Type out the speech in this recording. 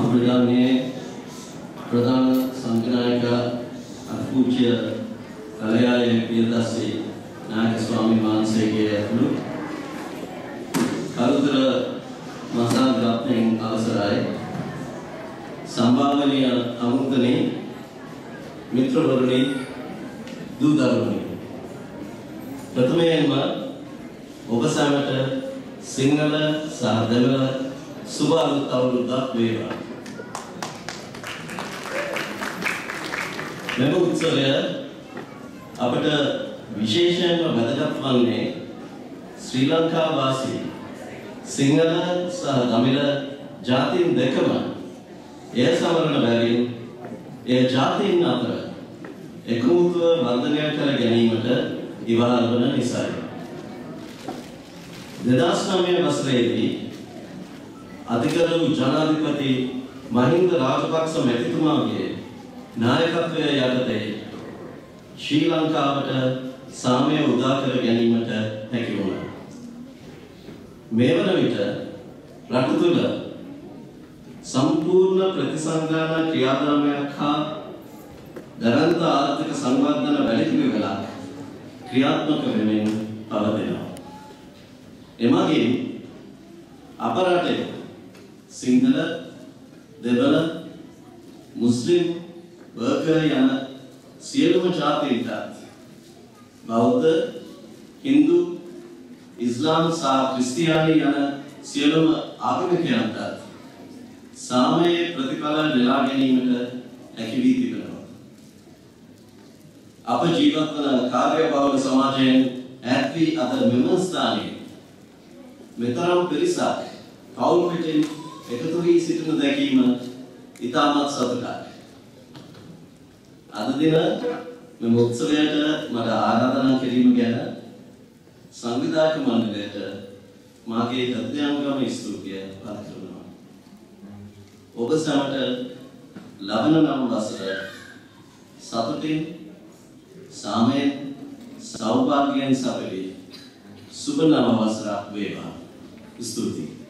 අපිට මේ ප්‍රධාන සංඝනායක අනුපූජ්‍ය කලයාය පියදස්සේ නායක ස්වාමීන් වහන්සේගේ ඇතුළු කරුතර මහා ග්‍රාප්තෙන් අවසරයි සම්භාවනීය අමුතනේ මිත්‍රවරුනි දූ දරුවනි ප්‍රථමයෙන්ම ඔබ සැමට සිංහල සහ දෙමළ සුබ අලුත් අවුරුද්දක් වේවා. මෙම උත්සවය අපට විශේෂයෙන්ම වැදගත් වන්නේ ශ්‍රී ලංකා වාසී සිංහල සහ දමිළ ජාතීන් දෙකම එය සමරන බැවින් එය ජාතීන් අතර එකමුතුව වර්ධනය කර ගැනීමට ඉවහල් වන නිසායි. 2009 වසරේදී අධිකරු ජනාධිපති මහින්ද රාජපක්ෂ මැතිතුමාගේ නායකත්වය යටතේ ශ්‍රී ලංකාවට සාමය උදා කර ගැනීමට හැකි වුණා. මේ වන විට රට තුළ සම්පූර්ණ ප්‍රතිසංගායනා ක්‍රියාදාමයක් හා දරන්ත ආර්ථික සංවර්ධන වැඩපිළිවෙලක් ක්‍රියාත්මක වෙමින් පවතිනවා. එමගින් අප රටේ සිංහල, දෙමළ, මුස්ලිම්, වර්ග යන සියලුම ජාතීන්ට බෞද්ධ, හින්දු, ඉස්ලාම් සහ ක්‍රිස්තියානි යන සියලුම ආගමිකයන්ට සාමයේ ප්‍රතිඵල නෙලා ගැනීමට හැකි වී තිබෙනවා. අප ජීවත් වන කාර්යබහුල සමාජයෙන් ඈත් වී අද මෙම ස්ථානයේ මෙතරම් පිරිසක් කවුල් පිටින් එකතු වී සිටින දැකීම ඉතාමත් සතුටක්. අද දින මෙම උත්සවයට මට ආරාධනා කිරීම ගැන සංවිධායක මණ්ඩලයට මාගේ හෘදයාංගම ස්තුතිය පළ කරනවා. ඔබ සැමට ලබන නව වසර සතුටින්, සාමයෙන්, සෞභාග්‍යයෙන් සපිරි සුබ නව වසරක් වේවා. ස්තුතියි.